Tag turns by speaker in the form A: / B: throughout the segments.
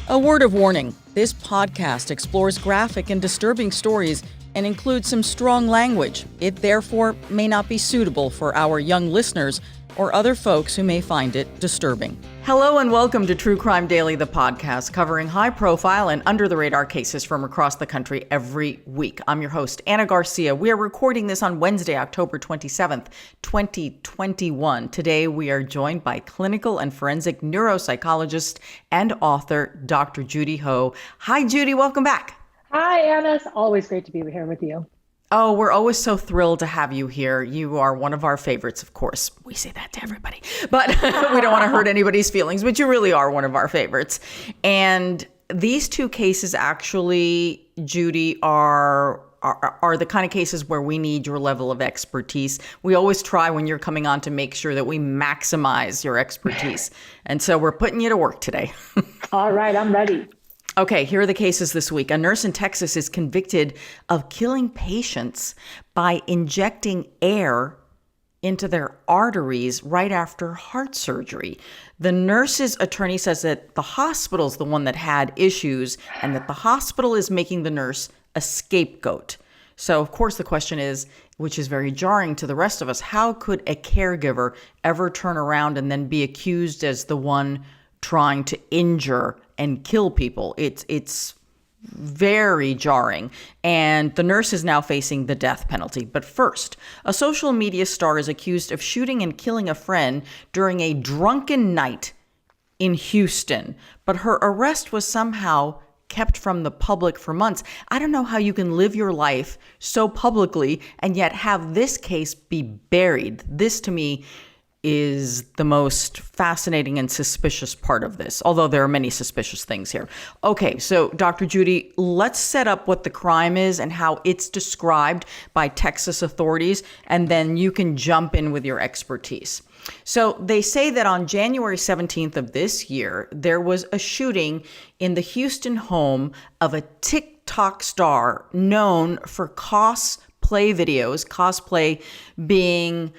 A: A word of warning, this podcast explores graphic and disturbing stories and includes some strong language. It therefore may not be suitable for our young listeners or other folks who may find it disturbing. Hello and welcome to True Crime Daily, the podcast covering high-profile and under-the-radar cases from across the country every week. I'm your host, Ana Garcia. We are recording this on Wednesday, October 27th, 2021. Today, we are joined by clinical and forensic neuropsychologist and author, Dr. Judy Ho. Hi, Judy. Welcome back.
B: Hi, Anna. It's always great to be here with you.
A: Oh, we're always so thrilled to have you here. You are one of our favorites, of course. We say that to everybody, but we don't want to hurt anybody's feelings, but you really are one of our favorites. And these two cases actually, Judy, are the kind of cases where we need your level of expertise. We always try when you're coming on to make sure that we maximize your expertise. And so we're putting you to work today.
B: All right, I'm ready.
A: Okay, here are the cases this week. A nurse in Texas is convicted of killing patients by injecting air into their arteries right after heart surgery. The nurse's attorney says that the hospital's the one that had issues and that the hospital is making the nurse a scapegoat. So, of course, the question is, which is very jarring to the rest of us, how could a caregiver ever turn around and then be accused as the one trying to injure and kill people? It's very jarring. And the nurse is now facing the death penalty. But first, a social media star is accused of shooting and killing a friend during a drunken night in Houston. But her arrest was somehow kept from the public for months. I don't know how you can live your life so publicly and yet have this case be buried. This, to me, is the most fascinating and suspicious part of this, although there are many suspicious things here. Okay, so Dr. Judy, let's set up what the crime is and how it's described by Texas authorities, and then you can jump in with your expertise. So they say that on January 17th of this year, there was a shooting in the Houston home of a TikTok star known for cosplay videos, cosplay being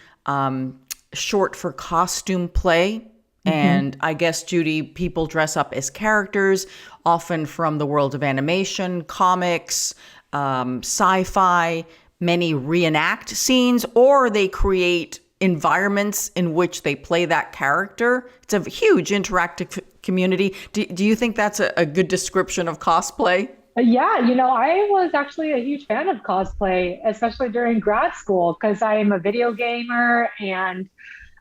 A: short for costume play. And I guess, Judy, people dress up as characters, often from the world of animation, comics, sci-fi. Many reenact scenes, or they create environments in which they play that character. It's a huge interactive community. Do you think that's a good description of cosplay?
B: Yeah, I was actually a huge fan of cosplay, especially during grad school, because I am a video gamer and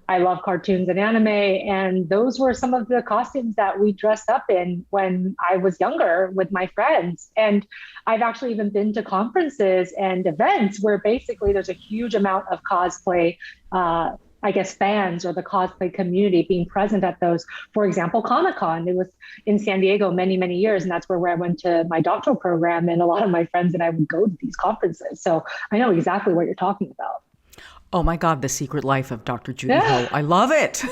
B: I love cartoons and anime. And those were some of the costumes that we dressed up in when I was younger with my friends. And I've actually even been to conferences and events where basically there's a huge amount of cosplay fans or the cosplay community being present at those. For example, Comic-Con, it was in San Diego many, many years. And that's where I went to my doctoral program. And a lot of my friends and I would go to these conferences. So I know exactly what you're talking about.
A: Oh my God, The Secret Life of Dr. Judy Ho. I love it.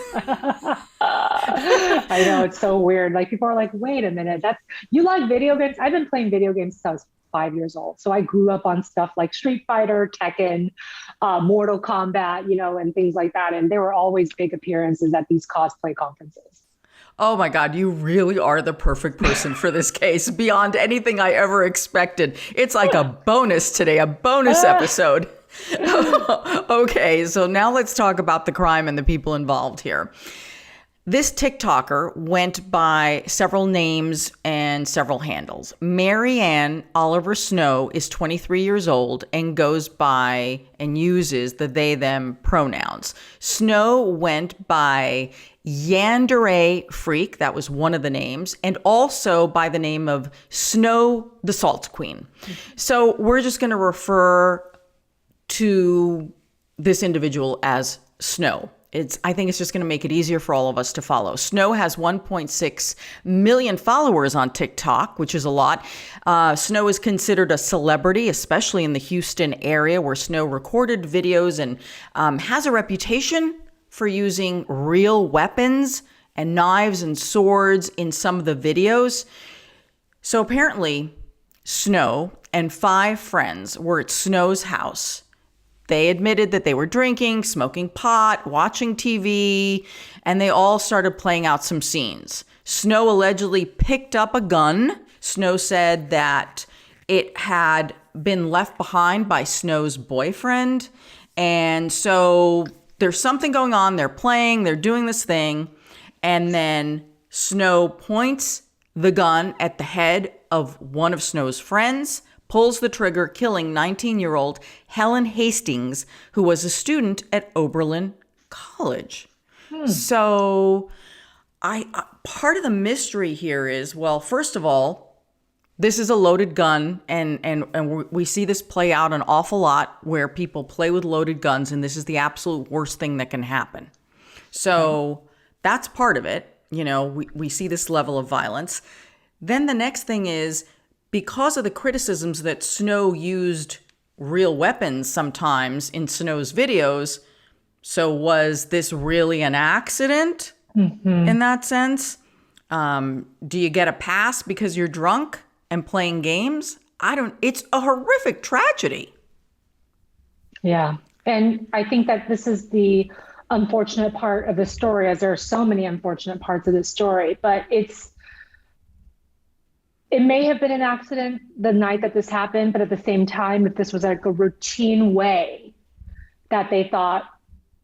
B: I know, it's so weird. Like, people are like, wait a minute, you like video games? I've been playing video games since I was 5 years old. So I grew up on stuff like Street Fighter, Tekken, Mortal Kombat, and things like that. And there were always big appearances at these cosplay conferences.
A: Oh my God, you really are the perfect person for this case, beyond anything I ever expected. It's like a bonus today, a bonus episode. Okay, so now let's talk about the crime and the people involved here. This TikToker went by several names and several handles. Marianne Oliver Snow is 23 years old and goes by and uses the they, them pronouns. Snow went by Yandere Freak, that was one of the names, and also by the name of Snow the Salt Queen. So we're just going to refer to this individual as Snow. I think it's just going to make it easier for all of us to follow. Snow has 1.6 million followers on TikTok, which is a lot. Snow is considered a celebrity, especially in the Houston area, where Snow recorded videos and has a reputation for using real weapons and knives and swords in some of the videos. So apparently, Snow and 5 friends were at Snow's house. They admitted that they were drinking, smoking pot, watching TV, and they all started playing out some scenes. Snow allegedly picked up a gun. Snow said that it had been left behind by Snow's boyfriend. And so there's something going on. They're playing, they're doing this thing. And then Snow points the gun at the head of one of Snow's friends, pulls the trigger, killing 19-year-old Helen Hastings, who was a student at Oberlin College. So part of the mystery here is, well, first of all, this is a loaded gun, and we see this play out an awful lot where people play with loaded guns, and this is the absolute worst thing that can happen. So that's part of it. We see this level of violence. Then the next thing is, because of the criticisms that Snow used real weapons sometimes in Snow's videos, so was this really an accident in that sense? Do you get a pass because you're drunk and playing games? It's a horrific tragedy.
B: Yeah. And I think that this is the unfortunate part of the story, as there are so many unfortunate parts of the story, but it may have been an accident the night that this happened, but at the same time, if this was like a routine way that they thought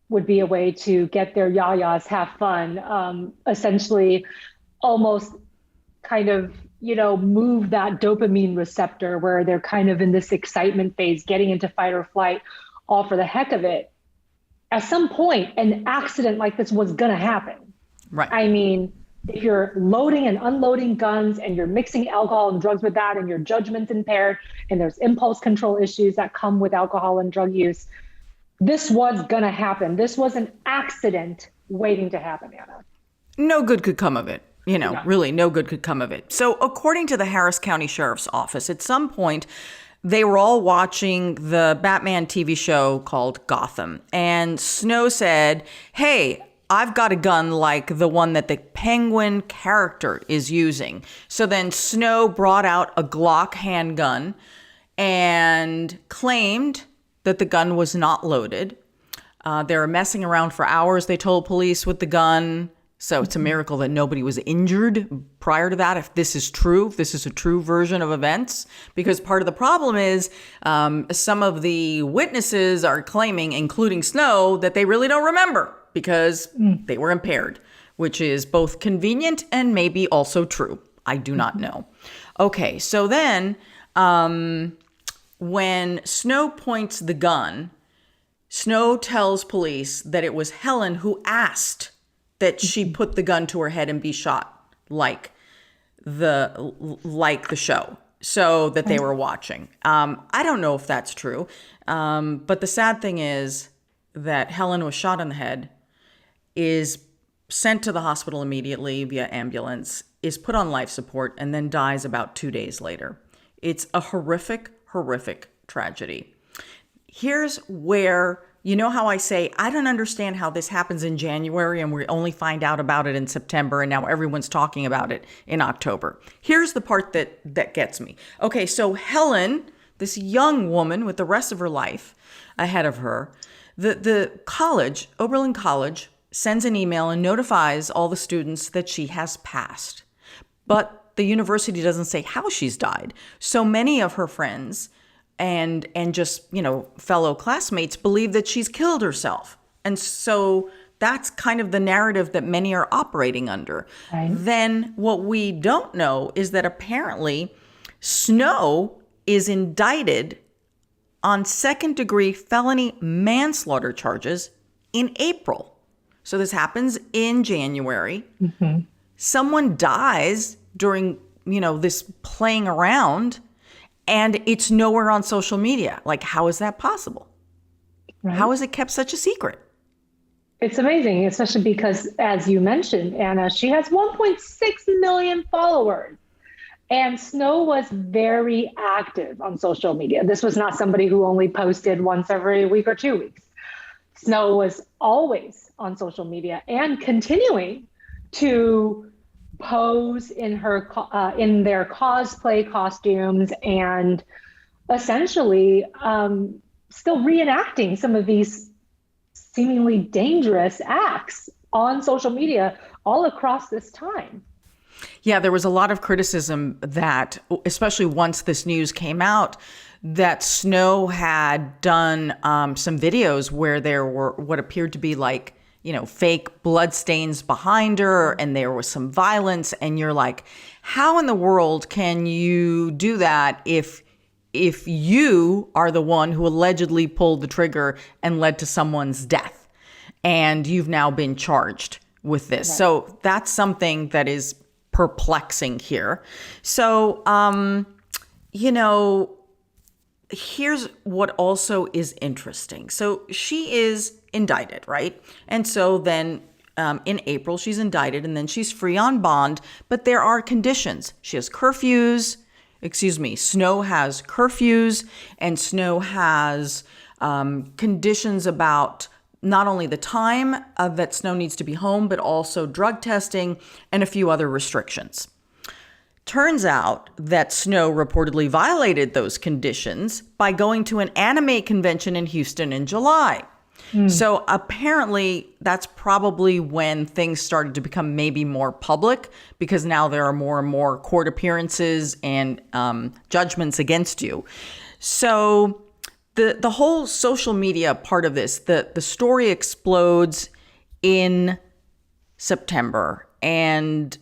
B: would be a way to get their yayas, have fun, essentially almost kind of, move that dopamine receptor where they're kind of in this excitement phase, getting into fight or flight, all for the heck of it. At some point, an accident like this was going to happen.
A: Right.
B: I mean, if you're loading and unloading guns and you're mixing alcohol and drugs with that and your judgment's impaired and there's impulse control issues that come with alcohol and drug use, this was going to happen. This was an accident waiting to happen, Anna.
A: No good could come of it. Really no good could come of it. So according to the Harris County Sheriff's Office, at some point, they were all watching the Batman TV show called Gotham. And Snow said, hey, I've got a gun like the one that the Penguin character is using. So then Snow brought out a Glock handgun and claimed that the gun was not loaded. They were messing around for hours, they told police, with the gun. So it's a miracle that nobody was injured prior to that, if this is true, if this is a true version of events. Because part of the problem is some of the witnesses are claiming, including Snow, that they really don't remember because they were impaired, which is both convenient and maybe also true. I do not know. Okay, so then when Snow points the gun, Snow tells police that it was Helen who asked that she put the gun to her head and be shot like the show, so that they were watching. I don't know if that's true, but the sad thing is that Helen was shot in the head, is sent to the hospital immediately via ambulance, is put on life support, and then dies about 2 days later. It's a horrific, horrific tragedy. Here's where, how I say, I don't understand how this happens in January and we only find out about it in September and now everyone's talking about it in October. Here's the part that gets me. Okay, so Helen, this young woman with the rest of her life ahead of her, the college, Oberlin College, sends an email and notifies all the students that she has passed. But the university doesn't say how she's died. So many of her friends and just, fellow classmates believe that she's killed herself. And so that's kind of the narrative that many are operating under. Right. Then what we don't know is that apparently Snow is indicted on second-degree felony manslaughter charges in April. So this happens in January. Mm-hmm. Someone dies during, this playing around, and it's nowhere on social media. Like, how is that possible? Right. How is it kept such a secret?
B: It's amazing, especially because, as you mentioned, Anna, she has 1.6 million followers. And Snow was very active on social media. This was not somebody who only posted once every week or 2 weeks. Snow was always on social media and continuing to pose in in their cosplay costumes and essentially still reenacting some of these seemingly dangerous acts on social media all across this time.
A: Yeah, there was a lot of criticism that, especially once this news came out, that Snow had done some videos where there were what appeared to be like, fake blood stains behind her, and there was some violence. And you're like, how in the world can you do that if you are the one who allegedly pulled the trigger and led to someone's death, and you've now been charged with this? Right. So that's something that is perplexing here. So, here's what also is interesting. So she is indicted, right? And so then in April, she's indicted, and then she's free on bond. But there are conditions. She has curfews. Snow has curfews, and Snow has conditions about not only the time that Snow needs to be home, but also drug testing and a few other restrictions. Turns out that Snow reportedly violated those conditions by going to an anime convention in Houston in July. So apparently that's probably when things started to become maybe more public, because now there are more and more court appearances and judgments against you. So the whole social media part of this, the story explodes in September. And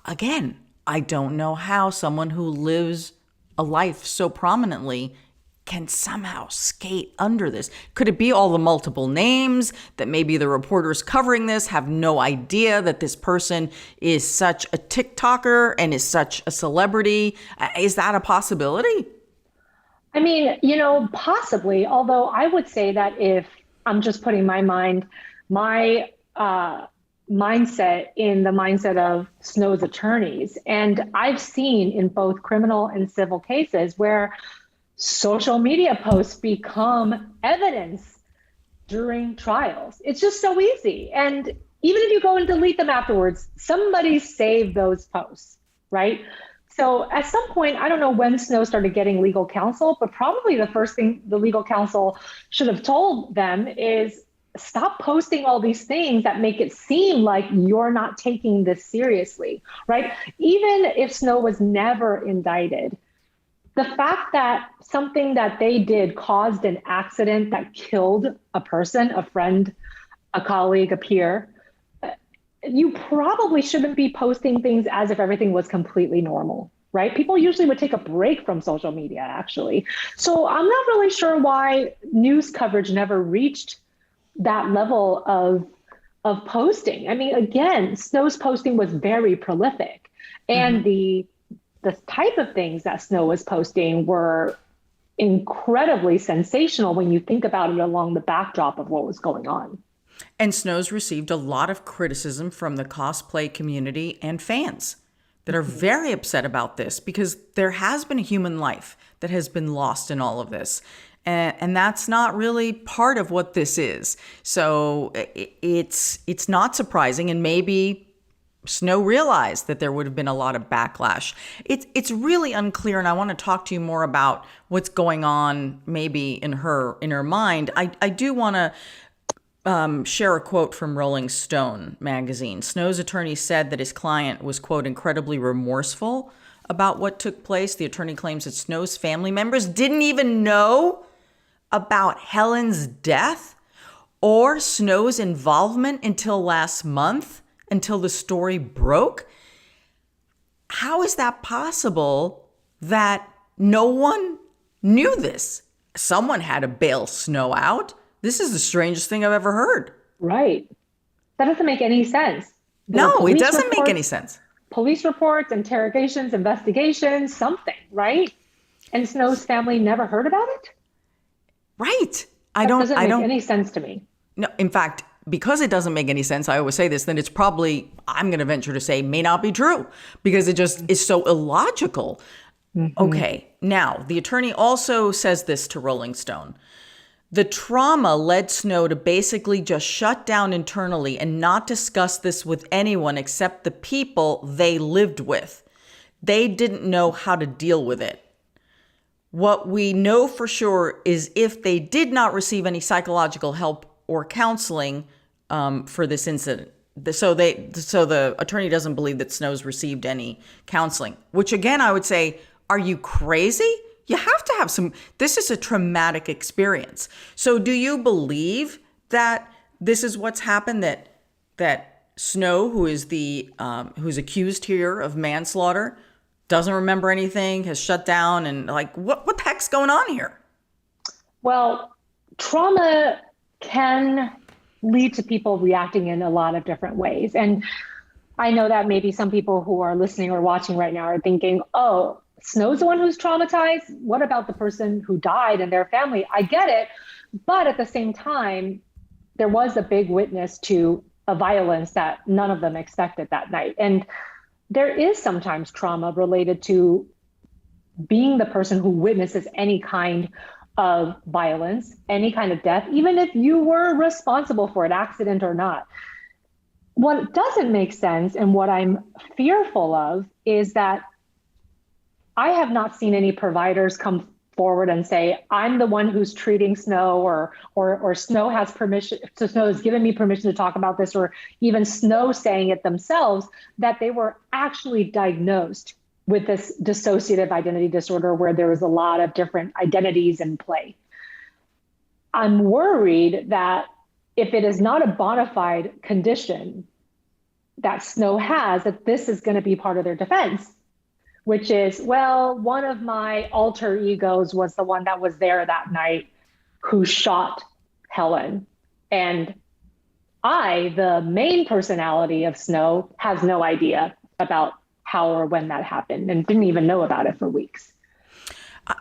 A: again, I don't know how someone who lives a life so prominently can somehow skate under this. Could it be all the multiple names that maybe the reporters covering this have no idea that this person is such a TikToker and is such a celebrity? Is that a possibility?
B: I mean, possibly, although I would say that if I'm just putting my mindset in the mindset of Snow's attorneys, and I've seen in both criminal and civil cases where social media posts become evidence during trials. It's just so easy. And even if you go and delete them afterwards, somebody saved those posts, right? So at some point, I don't know when Snow started getting legal counsel, but probably the first thing the legal counsel should have told them is stop posting all these things that make it seem like you're not taking this seriously, right? Even if Snow was never indicted, the fact that something that they did caused an accident that killed a person, a friend, a colleague, a peer, you probably shouldn't be posting things as if everything was completely normal, right? People usually would take a break from social media, actually. So I'm not really sure why news coverage never reached that level of posting. I mean, again, Snow's posting was very prolific, and the type of things that Snow was posting were incredibly sensational when you think about it along the backdrop of what was going on.
A: And Snow's received a lot of criticism from the cosplay community and fans that are very upset about this, because there has been a human life that has been lost in all of this. And that's not really part of what this is. So it's not surprising, and maybe Snow realized that there would have been a lot of backlash. It's really unclear, and I want to talk to you more about what's going on maybe in her mind. I do want to share a quote from Rolling Stone magazine. Snow's attorney said that his client was, quote, incredibly remorseful about what took place. The attorney claims that Snow's family members didn't even know about Helen's death or Snow's involvement until last month, until the story broke. How is that possible that no one knew this? Someone had to bail Snow out. This is the strangest thing I've ever heard.
B: Right. That doesn't make any sense.
A: No, it doesn't make any sense.
B: Police reports, interrogations, investigations, something, right? And Snow's family never heard about it?
A: Right.
B: That doesn't make any sense to me.
A: No, in fact, because it doesn't make any sense, I always say this, then it's probably, I'm going to venture to say, may not be true, because it just is so illogical. Okay. Now, the attorney also says this to Rolling Stone. The trauma led Snow to basically just shut down internally and not discuss this with anyone except the people they lived with. They didn't know how to deal with it. What we know for sure is if they did not receive any psychological help or counseling for this incident, so the attorney doesn't believe that Snow's received any counseling, which again, I would say, are you crazy? You have to have some, this is a traumatic experience. So do you believe that this is what's happened, that Snow, who is who's accused here of manslaughter, doesn't remember anything, has shut down, and like, what the heck's going on here?
B: Well, trauma can lead to people reacting in a lot of different ways. And I know that maybe some people who are listening or watching right now are thinking, oh, Snow's the one who's traumatized. What about the person who died and their family? I get it. But at the same time, there was a big witness to a violence that none of them expected that night. And there is sometimes trauma related to being the person who witnesses any kind of violence, any kind of death, even if you were responsible for it, accident or not. What doesn't make sense and what I'm fearful of is that I have not seen any providers come forward and say, I'm the one who's treating Snow, or Snow has permission, so Snow has given me permission to talk about this, or even Snow saying it themselves, that they were actually diagnosed with this dissociative identity disorder where there was a lot of different identities in play. I'm worried that if it is not a bona fide condition that Snow has, that this is going to be part of their defense, which is, well, one of my alter egos was the one that was there that night who shot Helen. And I, the main personality of Snow, has no idea about how or when that happened and didn't even know about it for weeks.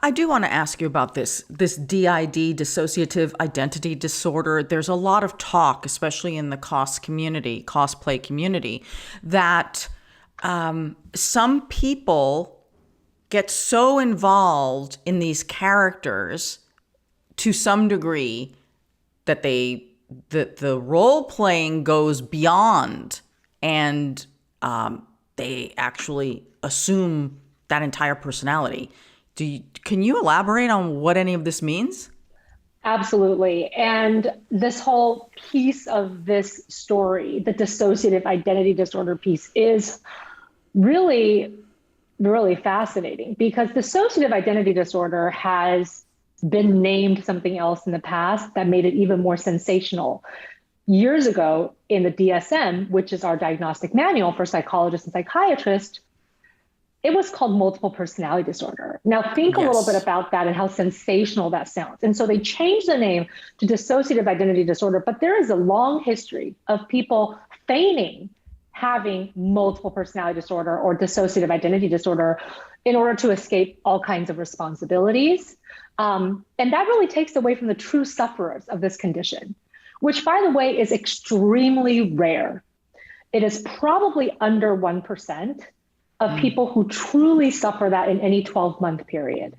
A: I do want to ask you about this DID, dissociative identity disorder. There's a lot of talk, especially in the cosplay community, that some people get so involved in these characters to some degree that the role playing goes beyond, and they actually assume that entire personality. Can you elaborate on what any of this means?
B: Absolutely. And this whole piece of this story, the dissociative identity disorder piece, is really, really fascinating, because dissociative identity disorder has been named something else in the past that made it even more sensational. Years ago, in the DSM, which is our diagnostic manual for psychologists and psychiatrists, it was called multiple personality disorder. Now think a little bit about that and how sensational that sounds. And so they changed the name to dissociative identity disorder, but there is a long history of people feigning having multiple personality disorder or dissociative identity disorder in order to escape all kinds of responsibilities. And that really takes away from the true sufferers of this condition, which, by the way, is extremely rare. It is probably under 1% of people who truly suffer that in any 12-month period.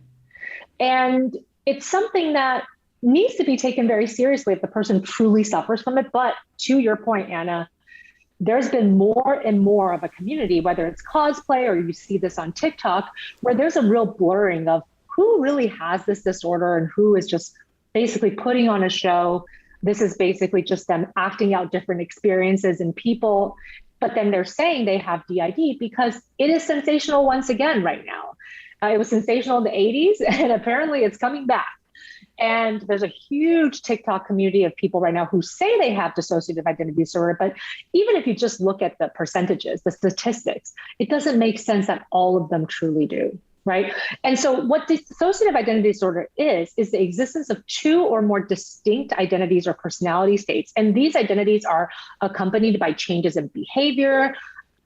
B: And it's something that needs to be taken very seriously if the person truly suffers from it. But to your point, Anna, there's been more and more of a community, whether it's cosplay or you see this on TikTok, where there's a real blurring of who really has this disorder and who is just basically putting on a show. This is basically just them acting out different experiences in people. But then they're saying they have DID because it is sensational once again right now. It was sensational in the 80s, and apparently it's coming back. And there's a huge TikTok community of people right now who say they have dissociative identity disorder. But even if you just look at the percentages, the statistics, it doesn't make sense that all of them truly do. Right. And so what dissociative identity disorder is the existence of two or more distinct identities or personality states. And these identities are accompanied by changes in behavior,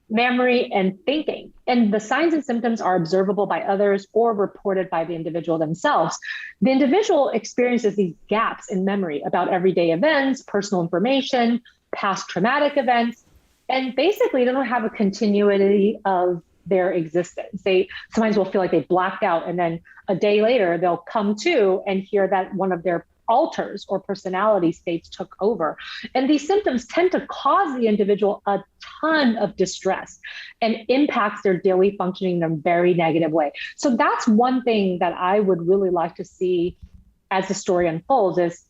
B: memory, and thinking. And the signs and symptoms are observable by others or reported by the individual themselves. The individual experiences these gaps in memory about everyday events, personal information, past traumatic events, and basically they don't have a continuity of their existence. They sometimes will feel like they blacked out, and then a day later they'll come to and hear that one of their alters or personality states took over. And these symptoms tend to cause the individual a ton of distress and impacts their daily functioning in a very negative way. So that's one thing that I would really like to see as the story unfolds is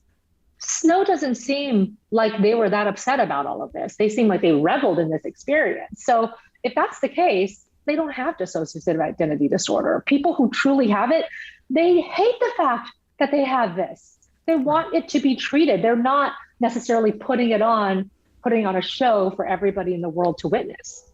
B: Snow doesn't seem like they were that upset about all of this. They seem like they reveled in this experience. So if that's the case, they don't have dissociative identity disorder. People who truly have it, they hate the fact that they have this. They want it to be treated. They're not necessarily putting on a show for everybody in the world to witness.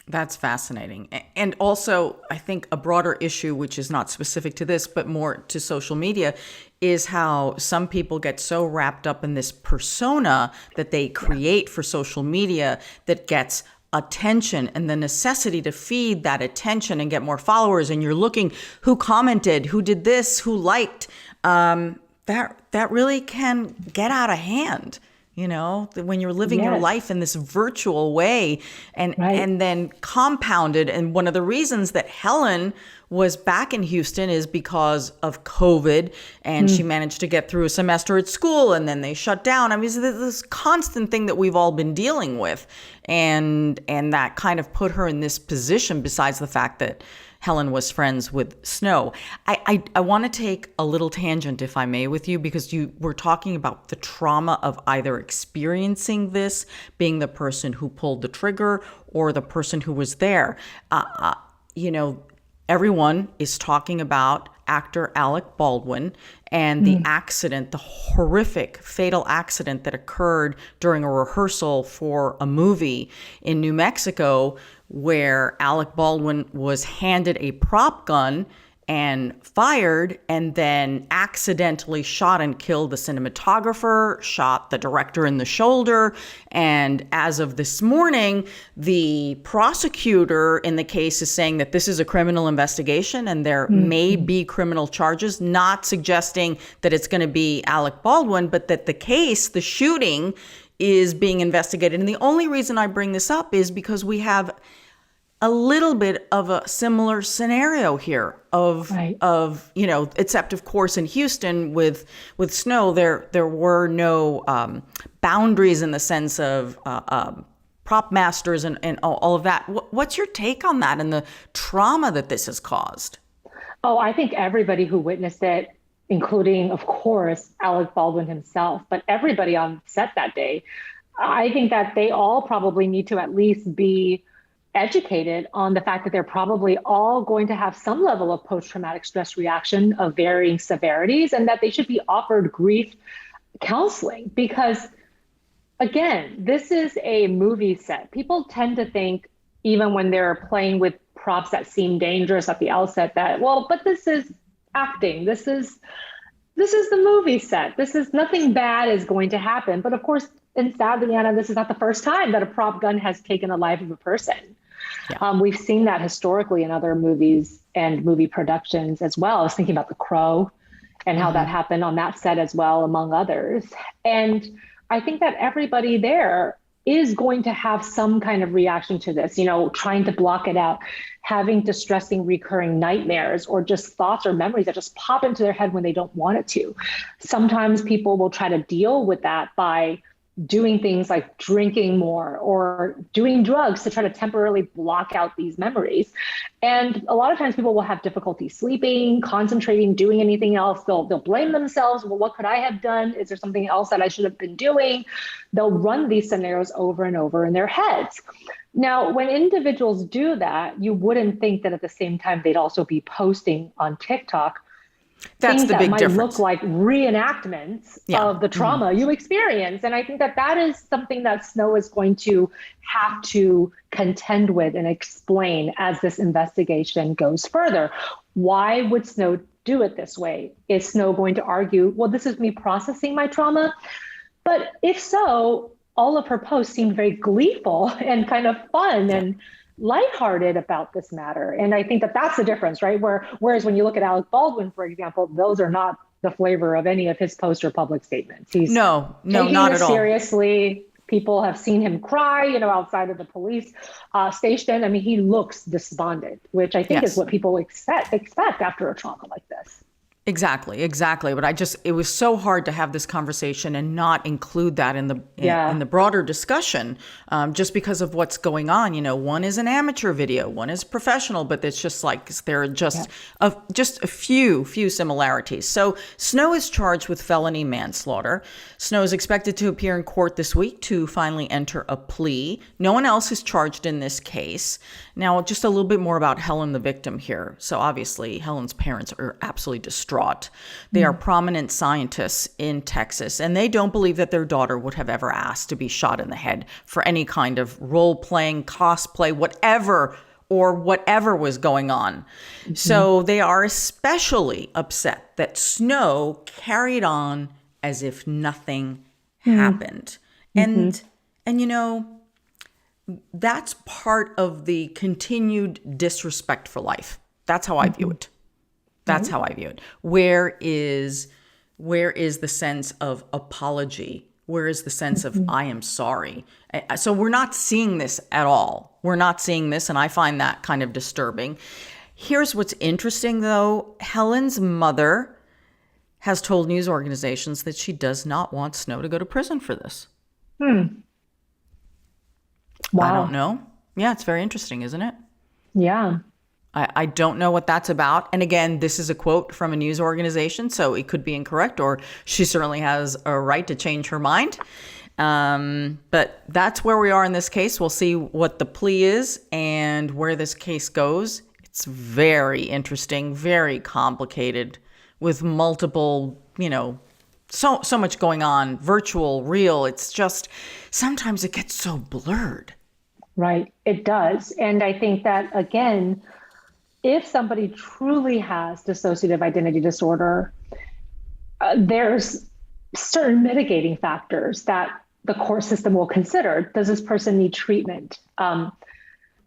A: That's fascinating. And also, I think a broader issue, which is not specific to this, but more to social media, is how some people get so wrapped up in this persona that they create for social media that gets attention, and the necessity to feed that attention and get more followers. And you're looking who commented, who did this, who liked. That really can get out of hand. When you're living your life in this virtual way, and then compounded. And one of the reasons that Helen was back in Houston is because of COVID, and she managed to get through a semester at school, and then they shut down. I mean, this constant thing that we've all been dealing with, and that kind of put her in this position, besides the fact that Helen was friends with Snow. I want to take a little tangent, if I may, with you, because you were talking about the trauma of either experiencing this, being the person who pulled the trigger, or the person who was there. Everyone is talking about actor Alec Baldwin and the accident, the horrific, fatal accident that occurred during a rehearsal for a movie in New Mexico, where Alec Baldwin was handed a prop gun and fired, and then accidentally shot and killed the cinematographer, shot the director in the shoulder. And as of this morning, the prosecutor in the case is saying that this is a criminal investigation and there may be criminal charges, not suggesting that it's going to be Alec Baldwin, but that the shooting is being investigated. And the only reason I bring this up is because we have a little bit of a similar scenario here except of course in Houston with Snow, there were no boundaries in the sense of prop masters and all of that. What's your take on that and the trauma that this has caused?
B: Oh, I think everybody who witnessed it, including, of course, Alec Baldwin himself, but everybody on set that day, I think that they all probably need to at least be educated on the fact that they're probably all going to have some level of post-traumatic stress reaction of varying severities, and that they should be offered grief counseling. Because again, this is a movie set. People tend to think, even when they're playing with props that seem dangerous at the outset, that, well, but this is acting. This is the movie set. Nothing bad is going to happen. But of course, and sadly, Anna, this is not the first time that a prop gun has taken the life of a person. Yeah. We've seen that historically in other movies and movie productions as well. I was thinking about The Crow and how that happened on that set as well, among others. And I think that everybody there is going to have some kind of reaction to this, trying to block it out, having distressing recurring nightmares, or just thoughts or memories that just pop into their head when they don't want it to. Sometimes people will try to deal with that by doing things like drinking more or doing drugs to try to temporarily block out these memories. And a lot of times people will have difficulty sleeping, concentrating, doing anything else. They'll blame themselves. Well, what could I have done? Is there something else that I should have been doing? They'll run these scenarios over and over in their heads. Now, when individuals do that, you wouldn't think that at the same time they'd also be posting on TikTok
A: That's
B: things
A: the
B: that
A: big
B: might
A: difference.
B: look like reenactments of the trauma you experience. And I think that is something that Snow is going to have to contend with and explain as this investigation goes further. Why would Snow do it this way? Is Snow going to argue, well, this is me processing my trauma? But if so, all of her posts seemed very gleeful and kind of fun and lighthearted about this matter. And I think that that's the difference, right? Whereas when you look at Alec Baldwin, for example, those are not the flavor of any of his post or public statements. He's
A: no,
B: taking
A: not
B: it
A: at all.
B: Seriously. People have seen him cry, outside of the police station. I mean, he looks despondent, which I think is what people expect after a trauma like this.
A: Exactly. But it was so hard to have this conversation and not include that in
B: Yeah.
A: the broader discussion, just because of what's going on. One is an amateur video, one is professional, but it's just like there are
B: Yeah.
A: just a few similarities. So Snow is charged with felony manslaughter. Snow is expected to appear in court this week to finally enter a plea. No one else is charged in this case. Now, just a little bit more about Helen, the victim here. So obviously, Helen's parents are absolutely distraught. They are prominent scientists in Texas, and they don't believe that their daughter would have ever asked to be shot in the head for any kind of role-playing, cosplay, whatever was going on. So they are especially upset that Snow carried on as if nothing happened. And that's part of the continued disrespect for life. That's how I view it. That's how I view it. Where is the sense of apology? Where is the sense of I am sorry? So we're not seeing this at all. We're not seeing this, and I find that kind of disturbing. Here's what's interesting, though. Helen's mother has told news organizations that she does not want Snow to go to prison for this.
B: Wow.
A: I don't know. Yeah, it's very interesting, isn't it?
B: Yeah.
A: I don't know what that's about. And again, this is a quote from a news organization, so it could be incorrect, or she certainly has a right to change her mind. But that's where we are in this case. We'll see what the plea is and where this case goes. It's very interesting, very complicated, with multiple, so much going on, virtual, real. It's just, sometimes it gets so blurred.
B: Right. It does. And I think that, again, if somebody truly has dissociative identity disorder, there's certain mitigating factors that the court system will consider. Does this person need treatment?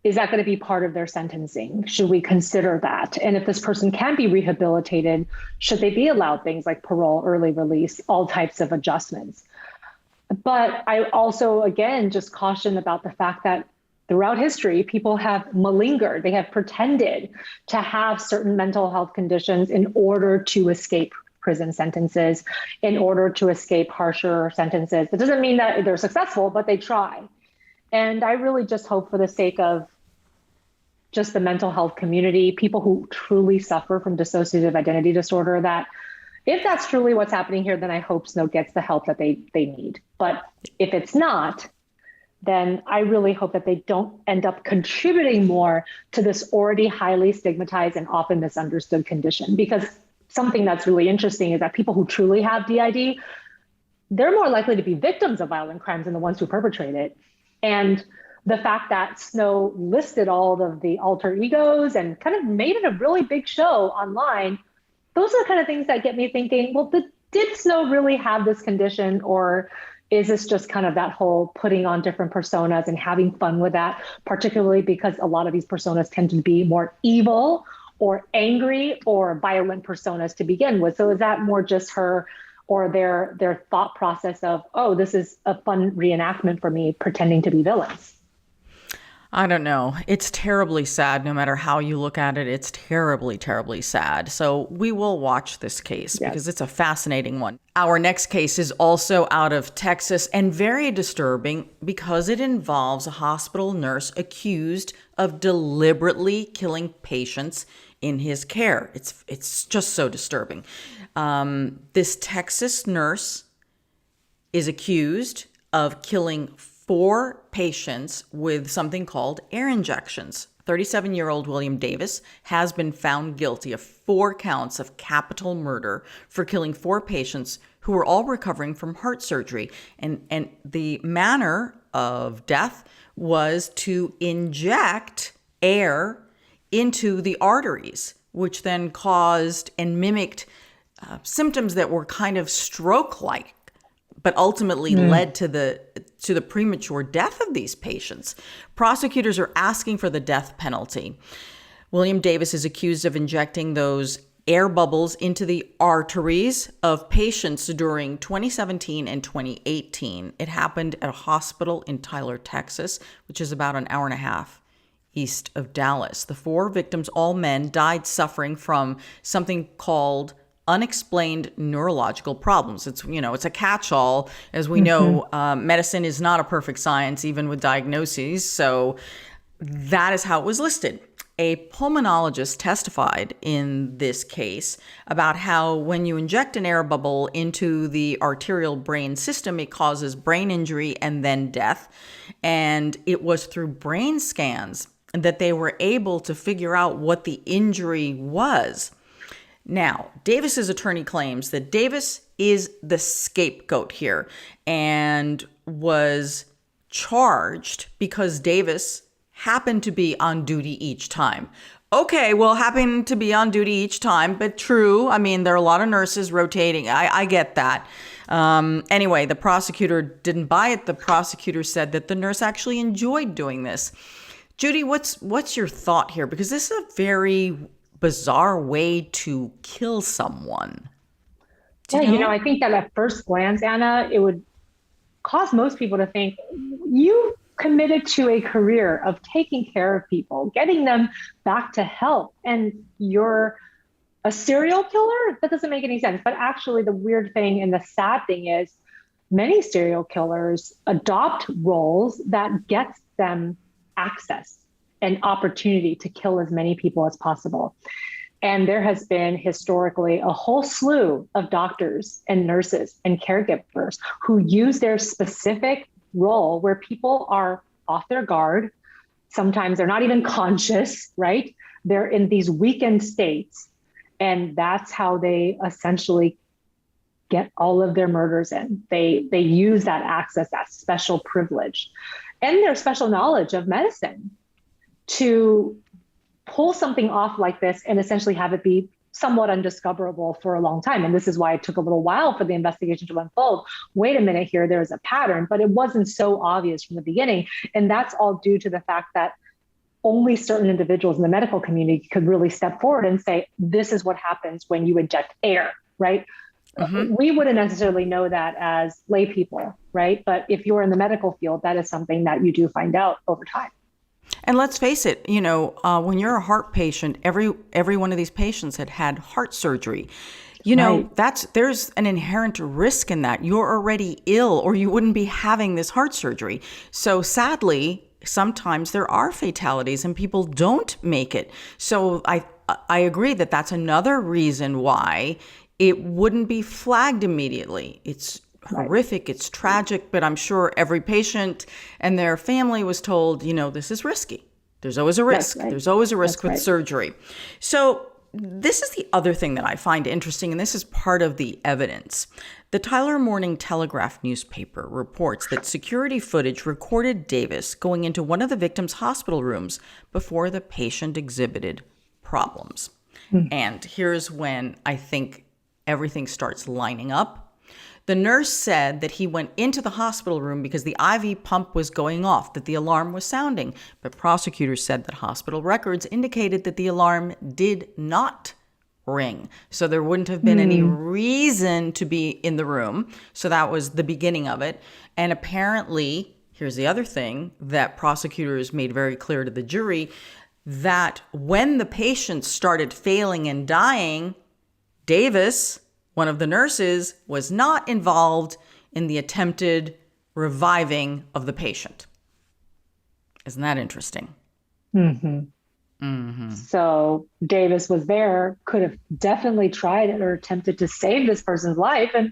B: Is that going to be part of their sentencing? Should we consider that? And if this person can be rehabilitated, should they be allowed things like parole, early release, all types of adjustments? But I also, again, just caution about the fact that throughout history, people have malingered. They have pretended to have certain mental health conditions in order to escape prison sentences, in order to escape harsher sentences. It doesn't mean that they're successful, but they try. And I really just hope, for the sake of just the mental health community, people who truly suffer from dissociative identity disorder, that if that's truly what's happening here, then I hope Snow gets the help that they need. But if it's not, then I really hope that they don't end up contributing more to this already highly stigmatized and often misunderstood condition. Because something that's really interesting is that people who truly have DID, they're more likely to be victims of violent crimes than the ones who perpetrate it. And the fact that Snow listed all of the alter egos and kind of made it a really big show online, those are the kind of things that get me thinking, well, did Snow really have this condition, or is this just kind of that whole putting on different personas and having fun with that, particularly because a lot of these personas tend to be more evil or angry or violent personas to begin with? So is that more just her or their thought process of, oh, this is a fun reenactment for me pretending to be villains?
A: I don't know. It's terribly sad. No matter how you look at it, it's terribly, terribly sad. So we will watch this case because it's a fascinating one. Our next case is also out of Texas and very disturbing because it involves a hospital nurse accused of deliberately killing patients in his care. It's just so disturbing. This Texas nurse is accused of killing 4 patients with something called air injections. 37-year-old William Davis has been found guilty of 4 counts of capital murder for killing 4 patients who were all recovering from heart surgery. And the manner of death was to inject air into the arteries, which then caused and mimicked symptoms that were kind of stroke-like, but ultimately led to the premature death of these patients. Prosecutors are asking for the death penalty. William Davis is accused of injecting those air bubbles into the arteries of patients during 2017 and 2018. It happened at a hospital in Tyler, Texas, which is about an hour and a half east of Dallas. The 4 victims, all men, died suffering from something called unexplained neurological problems. It's a catch-all. As we
B: Hmm.
A: know, medicine is not a perfect science, even with diagnoses. So that is how it was listed. A pulmonologist testified in this case about how when you inject an air bubble into the arterial brain system, it causes brain injury and then death. And it was through brain scans that they were able to figure out what the injury was. Now, Davis's attorney claims that Davis is the scapegoat here and was charged because Davis happened to be on duty each time. Okay, well, happened to be on duty each time, but true. I mean, there are a lot of nurses rotating. I get that. Anyway, the prosecutor didn't buy it. The prosecutor said that the nurse actually enjoyed doing this. Judy, what's your thought here? Because this is a very bizarre way to kill someone.
B: Yeah, I think that at first glance, Anna, it would cause most people to think you committed to a career of taking care of people, getting them back to health, and you're a serial killer? That doesn't make any sense. But actually, the weird thing and the sad thing is many serial killers adopt roles that gets them access and opportunity to kill as many people as possible. And there has been historically a whole slew of doctors and nurses and caregivers who use their specific role where people are off their guard. Sometimes they're not even conscious, right? They're in these weakened states. And that's how they essentially get all of their murders in. They use that access, that special privilege, and their special knowledge of medicine to pull something off like this and essentially have it be somewhat undiscoverable for a long time. And this is why it took a little while for the investigation to unfold. Wait a minute here, there's a pattern, but it wasn't so obvious from the beginning. And that's all due to the fact that only certain individuals in the medical community could really step forward and say, this is what happens when you inject air, right? Mm-hmm. We wouldn't necessarily know that as lay people, right? But if you're in the medical field, that is something that you do find out over time.
A: And let's face it, when you're a heart patient, every one of these patients had heart surgery. Right. There's an inherent risk in that. You're already ill or you wouldn't be having this heart surgery. So sadly, sometimes there are fatalities and people don't make it. So I agree that that's another reason why it wouldn't be flagged immediately. It's horrific, it's tragic, but I'm sure every patient and their family was told, this is risky. There's always a risk. Right. There's always a risk with surgery. So this is the other thing that I find interesting, and this is part of the evidence. The Tyler Morning Telegraph newspaper reports that security footage recorded Davis going into one of the victim's hospital rooms before the patient exhibited problems. And here's when I think everything starts lining up. The nurse said that he went into the hospital room because the IV pump was going off, that the alarm was sounding. But prosecutors said that hospital records indicated that the alarm did not ring. So there wouldn't have been any reason to be in the room. So that was the beginning of it. And apparently, here's the other thing that prosecutors made very clear to the jury, that when the patient started failing and dying, Davis, one of the nurses, was not involved in the attempted reviving of the patient. Isn't that interesting?
B: Mm-hmm. Mm-hmm. So Davis was there, could have definitely tried it or attempted to save this person's life, and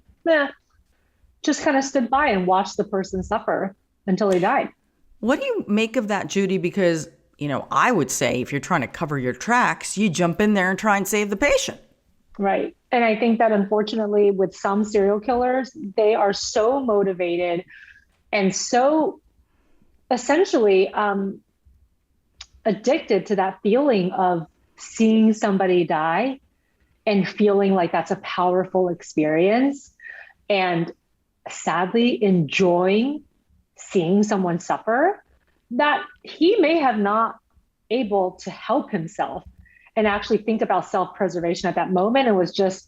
B: just kind of stood by and watched the person suffer until he died.
A: What do you make of that, Judy? Because, I would say if you're trying to cover your tracks, you jump in there and try and save the patient.
B: Right. And I think that unfortunately with some serial killers, they are so motivated and so essentially addicted to that feeling of seeing somebody die and feeling like that's a powerful experience, and sadly enjoying seeing someone suffer, that he may have not able to help himself and actually think about self-preservation at that moment, and was just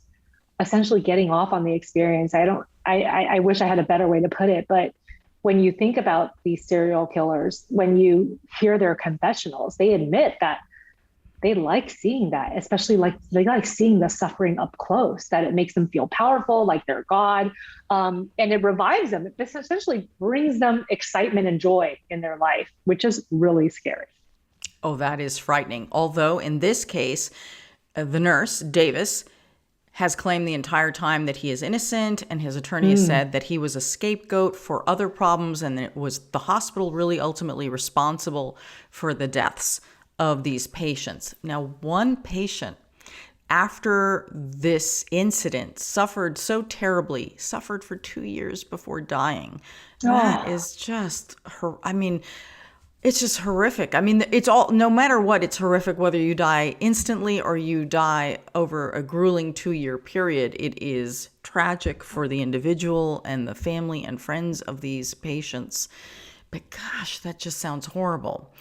B: essentially getting off on the experience. I wish I had a better way to put it, but when you think about these serial killers, when you hear their confessionals, they admit that they like seeing that, especially like they like seeing the suffering up close, that it makes them feel powerful, like they're God. And it revives them. It essentially brings them excitement and joy in their life, which is really scary.
A: Oh, that is frightening. Although in this case, the nurse, Davis, has claimed the entire time that he is innocent, and his attorney has said that he was a scapegoat for other problems, and it was the hospital really ultimately responsible for the deaths of these patients. Now, one patient, after this incident, suffered so terribly, suffered for 2 years before dying. That is just, it's just horrific. I mean, it's all, no matter what, it's horrific whether you die instantly or you die over a grueling 2-year period. It is tragic for the individual and the family and friends of these patients. But gosh, that just sounds horrible.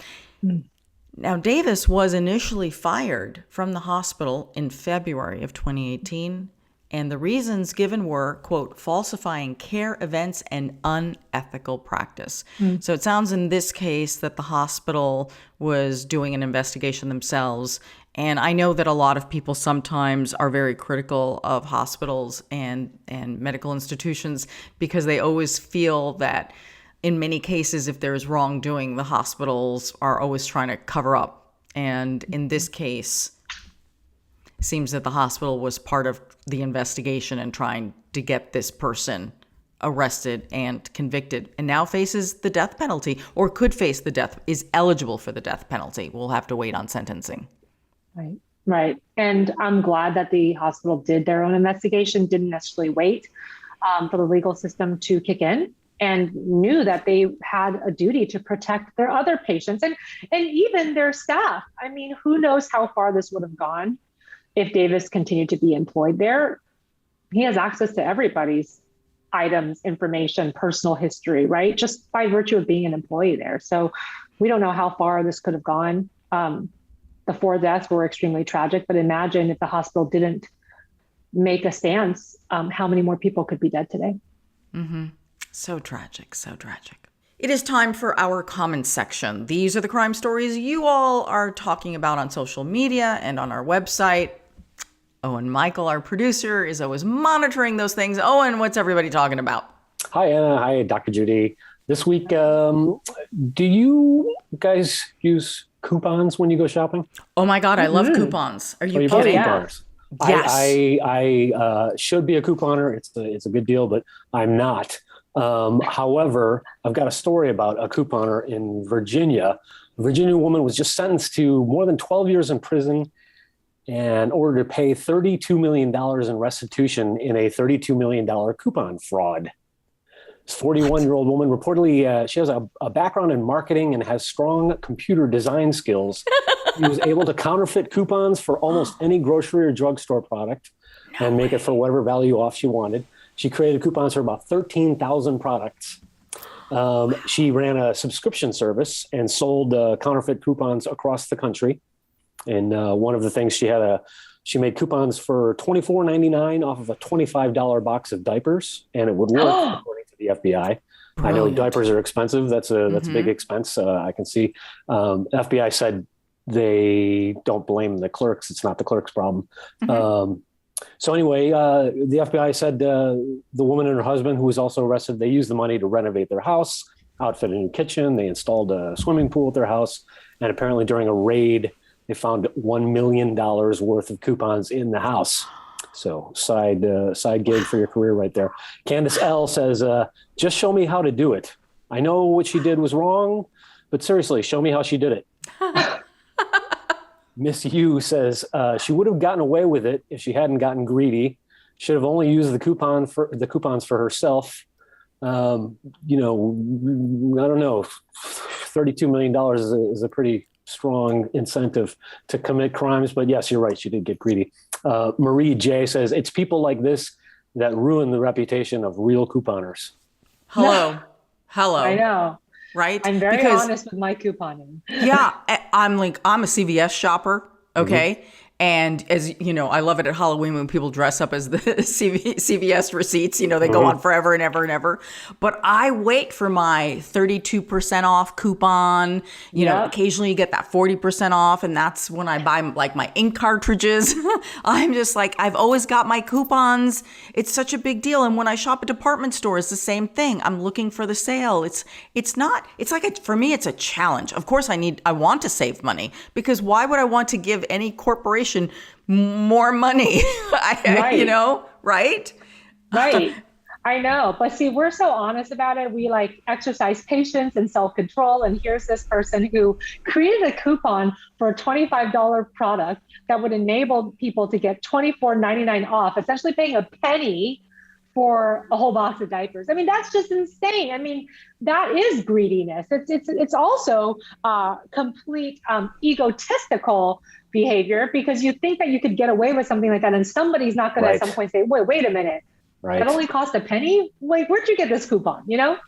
A: Now, Davis was initially fired from the hospital in February of 2018. And the reasons given were, quote, falsifying care events and unethical practice. So it sounds in this case that the hospital was doing an investigation themselves. And I know that a lot of people sometimes are very critical of hospitals and medical institutions because they always feel that in many cases, if there's wrongdoing, the hospitals are always trying to cover up. And in this case, seems that the hospital was part of the investigation and trying to get this person arrested and convicted, and now faces the death penalty, or could face the death, is eligible for the death penalty. We'll have to wait on sentencing.
B: Right. Right. And I'm glad that the hospital did their own investigation, didn't necessarily wait for the legal system to kick in, and knew that they had a duty to protect their other patients and even their staff. I mean, who knows how far this would have gone if Davis continued to be employed there. He has access to everybody's items, information, personal history, right? Just by virtue of being an employee there. So we don't know how far this could have gone. The 4 deaths were extremely tragic, but imagine if the hospital didn't make a stance, how many more people could be dead today?
A: So tragic, so tragic. It is time for our comments section. These are the crime stories you all are talking about on social media and on our website. Owen Michael, our producer, is always monitoring those things. Owen, what's everybody talking about?
C: Hi, Anna. Hi, Dr. Judy. This week, do you guys use coupons when you go shopping?
A: Oh my God, I love coupons. Are you kidding?
C: Couponers.
A: Yes.
C: I should be a couponer. It's a good deal, but I'm not. However, I've got a story about a couponer in Virginia. A Virginia woman was just sentenced to more than 12 years in prison in order to pay $32 million in restitution in a $32 million coupon fraud. This 41-year-old woman reportedly, she has a background in marketing and has strong computer design skills. She was able to counterfeit coupons for almost any grocery or drugstore product and make it for whatever value off she wanted. She created coupons for about 13,000 products. She ran a subscription service and sold counterfeit coupons across the country. And one of the things she made coupons for $24.99 off of a $25 box of diapers, and it would work according to the FBI. Brilliant. I know diapers are expensive. That's a big expense. I can see. FBI said they don't blame the clerks. It's not the clerk's problem. So anyway, the FBI said the woman and her husband, who was also arrested, they used the money to renovate their house, outfit a new kitchen. They installed a swimming pool at their house. And apparently during a raid, they found $1 million worth of coupons in the house. So side gig for your career right there. Candace L says, just show me how to do it. I know what she did was wrong, but seriously, show me how she did it. Miss Yu says she would have gotten away with it if she hadn't gotten greedy. Should have only used the coupons for herself. I don't know. $32 million is a pretty strong incentive to commit crimes. But yes, you're right. She did get greedy. Marie J says it's people like this that ruin the reputation of real couponers.
A: Hello.
B: I know.
A: Right?
B: I'm very honest with my couponing.
A: Yeah. I'm a CVS shopper. Okay. And as you know, I love it at Halloween when people dress up as the CVS receipts. You know, they go on forever and ever and ever. But I wait for my 32% off coupon. You know, occasionally you get that 40% off, and that's when I buy like my ink cartridges. I'm just like, I've always got my coupons. It's such a big deal. And when I shop at department stores, the same thing. I'm looking for the sale. For me, it's a challenge. Of course, I want to save money, because why would I want to give any corporation more money?
B: Right.
A: You know, right?
B: Right. I know. But see, we're so honest about it. We like exercise patience and self-control. And here's this person who created a coupon for a $25 product that would enable people to get $24.99 off, essentially paying a penny for a whole box of diapers. I mean, that's just insane. I mean, that is greediness. It's also complete egotistical behavior, because you think that you could get away with something like that, and somebody's not going to at some point say, wait a minute. Right. That only cost a penny? Like, where'd you get this coupon? You know?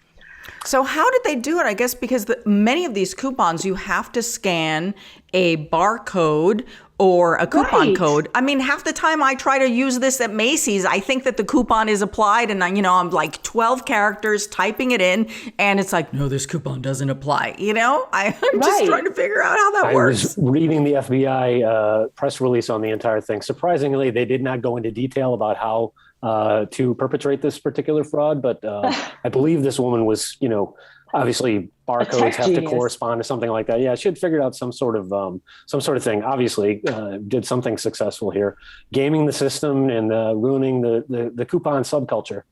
A: So how did they do it? I guess because many of these coupons, you have to scan a barcode or a coupon code. I mean, half the time I try to use this at Macy's, I think that the coupon is applied, and I'm like 12 characters typing it in, and it's like, no, this coupon doesn't apply. You know, I'm just trying to figure out how that works.
C: I was reading the FBI press release on the entire thing. Surprisingly, they did not go into detail about how to perpetrate this particular fraud, but I believe this woman was, obviously barcodes have to correspond to something like that. Yeah, she had figured out some sort of thing. Obviously, did something successful here, gaming the system and ruining the coupon subculture.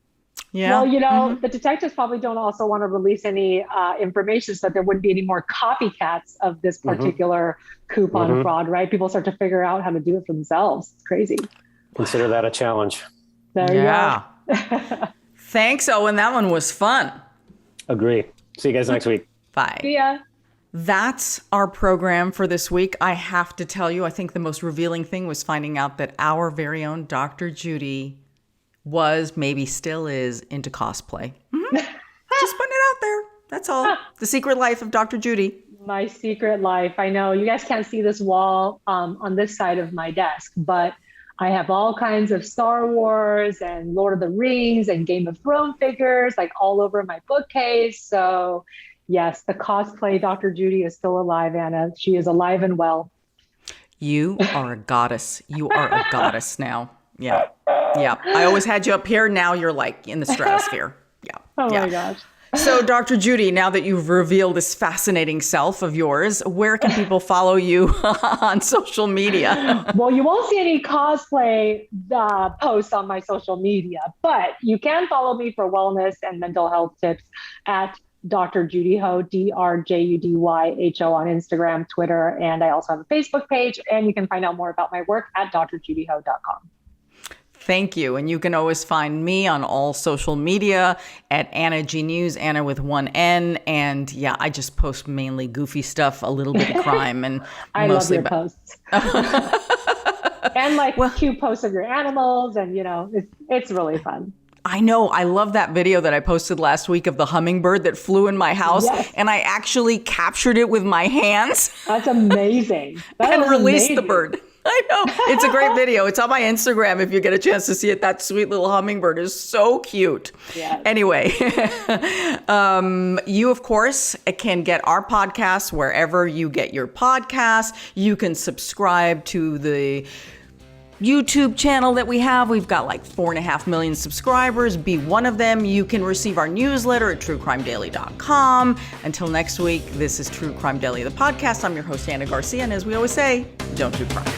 B: Yeah. Well, the detectives probably don't also want to release any information so that there wouldn't be any more copycats of this particular coupon fraud, right? People start to figure out how to do it for themselves. It's crazy.
C: Consider that a challenge.
B: There you go.
A: Thanks, Owen. That one was fun.
C: Agree. See you guys next week.
A: Bye.
B: See ya.
A: That's our program for this week. I have to tell you, I think the most revealing thing was finding out that our very own Dr. Judy was, maybe still is, into cosplay. Just putting it out there. That's all. The secret life of Dr. Judy.
B: My secret life. I know you guys can't see this wall on this side of my desk, but I have all kinds of Star Wars and Lord of the Rings and Game of Thrones figures, like all over my bookcase. So yes, the cosplay Dr. Judy is still alive, Anna. She is alive and well.
A: You are a goddess. You are a goddess now. Yeah. Yeah. I always had you up here. Now you're like in the stratosphere. Yeah.
B: Oh my gosh.
A: So, Dr. Judy, now that you've revealed this fascinating self of yours, where can people follow you on social media?
B: Well, you won't see any cosplay posts on my social media, but you can follow me for wellness and mental health tips at Dr. Judy Ho, DrJudyHo on Instagram, Twitter, and I also have a Facebook page, and you can find out more about my work at drjudyho.com.
A: Thank you. And you can always find me on all social media at Anna G News, Anna with one N. And yeah, I just post mainly goofy stuff, a little bit of crime, and
B: I mostly love your posts. And like cute posts of your animals, and it's really fun.
A: I know. I love that video that I posted last week of the hummingbird that flew in my house.
B: Yes.
A: And I actually captured it with my hands.
B: That's amazing.
A: And released the bird. I know. It's a great video. It's on my Instagram if you get a chance to see it. That sweet little hummingbird is so cute.
B: Yes.
A: Anyway, you, of course, can get our podcast wherever you get your podcasts. You can subscribe to the YouTube channel that we have. We've got like 4.5 million subscribers. Be one of them. You can receive our newsletter at truecrimedaily.com. Until next week, this is True Crime Daily, the podcast. I'm your host, Ana Garcia. And as we always say, don't do crime.